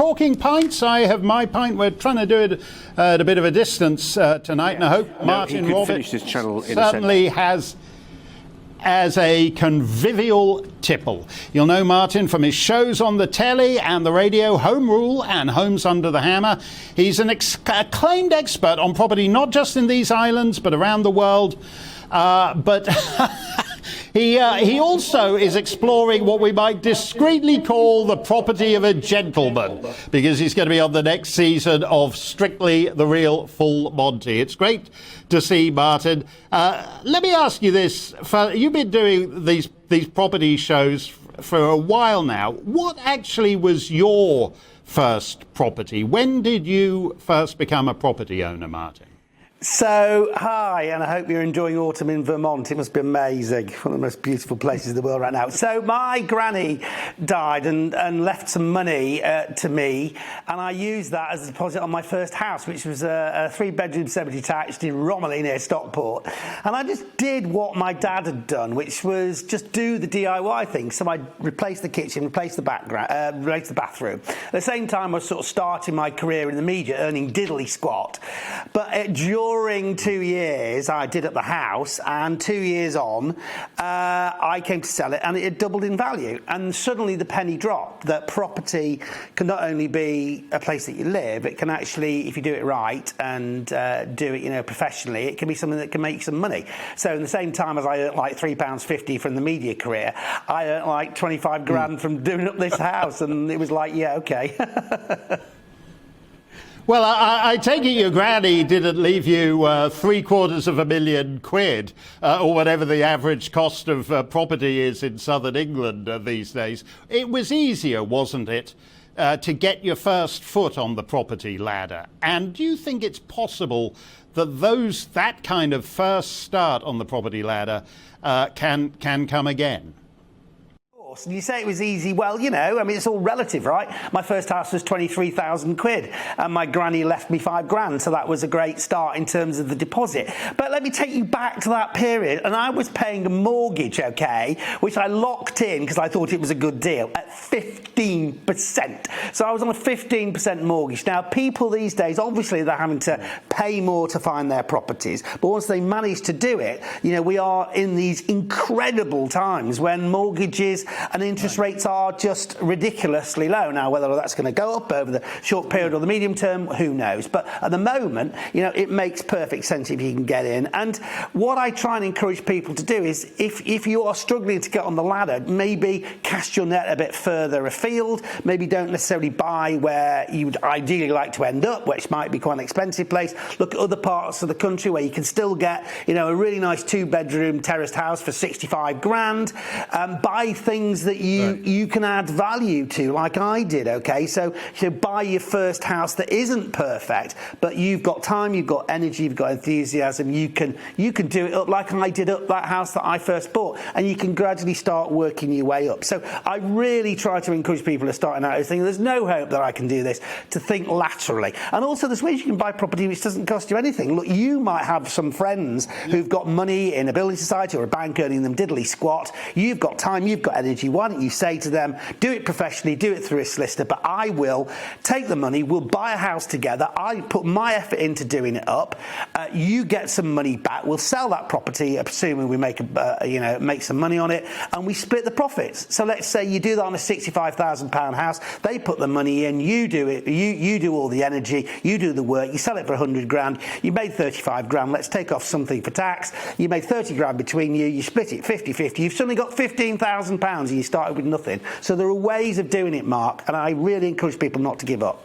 talking pints. I have my pint. We're trying to do it at a bit of a distance tonight, and I hope Martin Roberts this channel in certainly has as a convivial tipple. You'll know Martin from his shows on the telly and the radio, Home Rule and Homes Under the Hammer. He's an acclaimed expert on property, not just in these islands, but around the world. But he also is exploring what we might discreetly call the property of a gentleman, because he's going to be on the next season of Strictly the Real Full Monty. It's great to see Martin. Let me ask you this. You've been doing these property shows for a while now. What actually was your first property? When did you first become a property owner, Martin? So, hi, and I hope you're enjoying autumn in Vermont. It must be amazing. One of the most beautiful places in the world right now. So, my granny died and left some money to me, and I used that as a deposit on my first house, which was a 3-bedroom semi-detached in Romilly near Stockport. And I just did what my dad had done, which was just do the DIY thing. So, I replaced the kitchen, replaced the bathroom. At the same time, I was sort of starting my career in the media, earning diddly squat. But during 2 years, I did up the house, and 2 years on, I came to sell it, and it had doubled in value. And suddenly the penny dropped that property can not only be a place that you live, it can actually, if you do it right and do it, professionally, it can be something that can make some money. So in the same time as I earned like £3.50 from the media career, I earned like 25 grand from doing up this house, and it was like, yeah, okay. Well, I take it your granny didn't leave you £750,000 or whatever the average cost of property is in southern England these days. It was easier, wasn't it, to get your first foot on the property ladder? And do you think it's possible that that kind of first start on the property ladder can come again? And you say it was easy. Well, it's all relative, right? My first house was 23,000 quid, and my granny left me 5 grand, so that was a great start in terms of the deposit. But let me take you back to that period, and I was paying a mortgage, okay, which I locked in because I thought it was a good deal, at 15%. So I was on a 15% mortgage. Now, people these days, obviously, they're having to pay more to find their properties, but once they manage to do it, we are in these incredible times when mortgages and interest rates are just ridiculously low. Now, whether that's going to go up over the short period or the medium term, who knows? But at the moment, it makes perfect sense if you can get in. And what I try and encourage people to do is, if you are struggling to get on the ladder, maybe cast your net a bit further afield. Maybe don't necessarily buy where you would ideally like to end up, which might be quite an expensive place. Look at other parts of the country where you can still get, a really nice 2-bedroom terraced house for 65 grand. Buy things that you can add value to, like I did, okay? So buy your first house that isn't perfect, but you've got time, you've got energy, you've got enthusiasm, you can do it up like I did up that house that I first bought, and you can gradually start working your way up. So I really try to encourage people who are starting out who think there's no hope that I can do this, to think laterally. And also there's ways you can buy property which doesn't cost you anything. Look, you might have some friends who've got money in a building society or a bank earning them diddly squat. You've got time, you've got energy. Why don't you say to them, do it professionally, do it through a solicitor, but I will take the money, we'll buy a house together, I put my effort into doing it up, you get some money back, we'll sell that property, assuming we make some money on it, and we split the profits. So let's say you do that on a £65,000 house, they put the money in, you do it, you do all the energy, you do the work, you sell it for 100 grand, you made 35 grand, let's take off something for tax, you made 30 grand between you, you split it 50-50, you've suddenly got £15,000 and you started with nothing. So there are ways of doing it, Mark, and I really encourage people not to give up.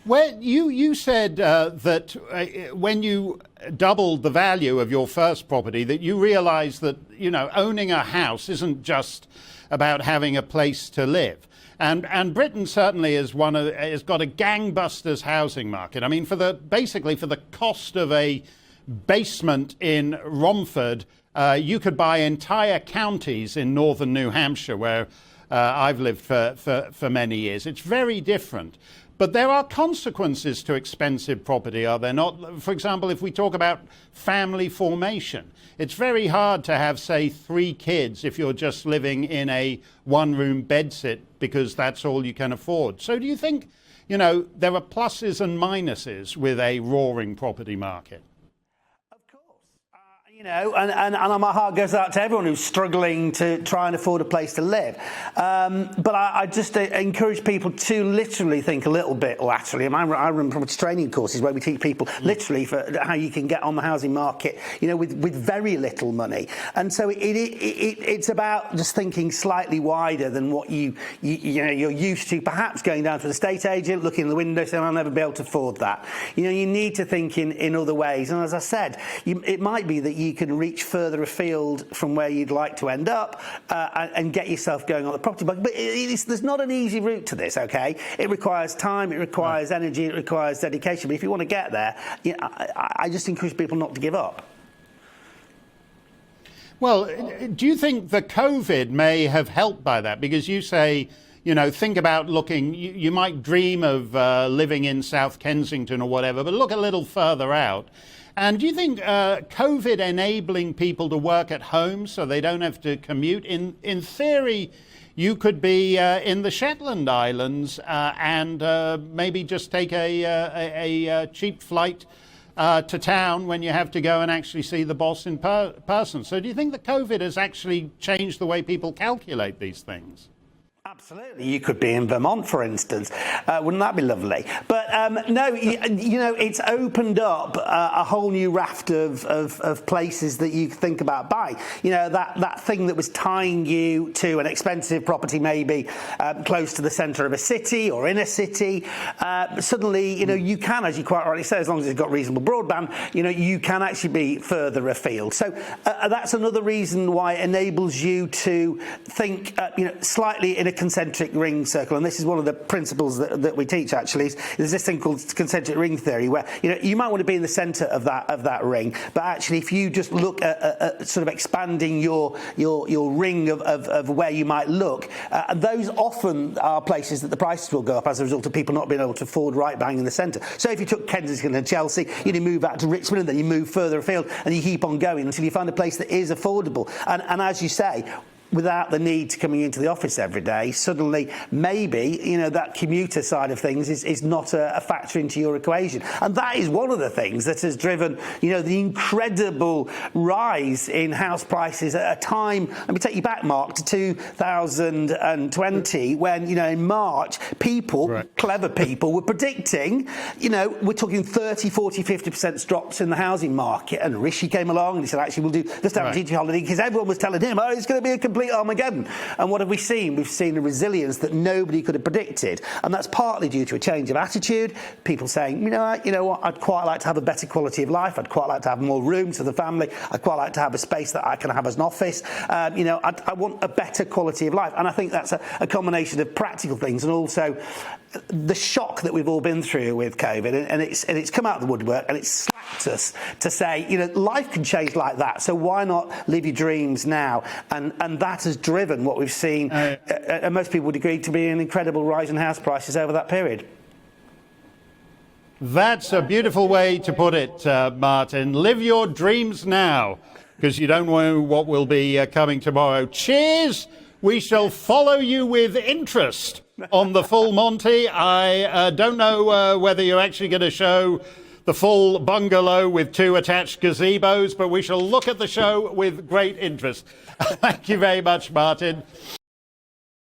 Well, you said that when you doubled the value of your first property, that you realised that owning a house isn't just about having a place to live. And Britain certainly has got a gangbusters housing market. I mean, basically for the cost of a basement in Romford, you could buy entire counties in northern New Hampshire, where I've lived for many years. It's very different. But there are consequences to expensive property, are there not? For example, if we talk about family formation, it's very hard to have, say, 3 kids if you're just living in a one-room bedsit because that's all you can afford. So do you think, there are pluses and minuses with a roaring property market? And my heart goes out to everyone who's struggling to try and afford a place to live. But I just encourage people to literally think a little bit laterally. I run property training courses where we teach people literally for how you can get on the housing market, with very little money. And so it's about just thinking slightly wider than what you're used to. Perhaps going down to the estate agent, looking in the window, saying, "I'll never be able to afford that." You need to think in other ways. And as I said, it might be that you can reach further afield from where you'd like to end up and get yourself going on the property market. But there's not an easy route to this, okay? It requires time, it requires energy, it requires dedication. But if you want to get there, I just encourage people not to give up. Well, do you think the COVID may have helped by that? Because you say, think about looking, you might dream of living in South Kensington or whatever, but look a little further out. And do you think COVID enabling people to work at home so they don't have to commute, in theory, you could be in the Shetland Islands and maybe just take a cheap flight to town when you have to go and actually see the boss in person. So do you think that COVID has actually changed the way people calculate these things? Absolutely. You could be in Vermont, for instance. Wouldn't that be lovely? But no, it's opened up a whole new raft of places that you think about buying. That thing that was tying you to an expensive property, maybe close to the centre of a city or in a city. Suddenly, you can, as you quite rightly say, as long as it's got reasonable broadband, you can actually be further afield. So that's another reason why it enables you to think, slightly in a concentric ring circle, and this is one of the principles that we teach. Actually, there's this thing called concentric ring theory, where you might want to be in the centre of that ring, but actually, if you just look at sort of expanding your ring of where you might look, those often are places that the prices will go up as a result of people not being able to afford right bang in the centre. So if you took Kensington and Chelsea, you move out to Richmond, and then you move further afield, and you keep on going until you find a place that is affordable. And as you say, without the need to coming into the office every day, suddenly maybe that commuter side of things is not a factor into your equation. And that is one of the things that has driven the incredible rise in house prices at a time, let me take you back, Mark, to 2020, when in March clever people were predicting we're talking 30, 40, 50% drops in the housing market, and Rishi came along and he said, actually, we'll just have a teacher holiday, because everyone was telling him, it's going to be a complete Armageddon. And what have we seen? We've seen a resilience that nobody could have predicted, and that's partly due to a change of attitude. People saying, you know what, I'd quite like to have a better quality of life. I'd quite like to have more room to the family. I'd quite like to have a space that I can have as an office. I want a better quality of life, and I think that's a combination of practical things and also the shock that we've all been through with COVID, and it's come out of the woodwork, and it's slapped us to say, life can change like that. So why not live your dreams now? And that has driven what we've seen, and most people would agree, to be an incredible rise in house prices over that period. That's a beautiful way to put it, Martin. Live your dreams now, because you don't know what will be coming tomorrow. Cheers! We shall follow you with interest on the full Monty. I don't know whether you're actually going to show the full bungalow with 2 attached gazebos, but we shall look at the show with great interest. Thank you very much, Martin.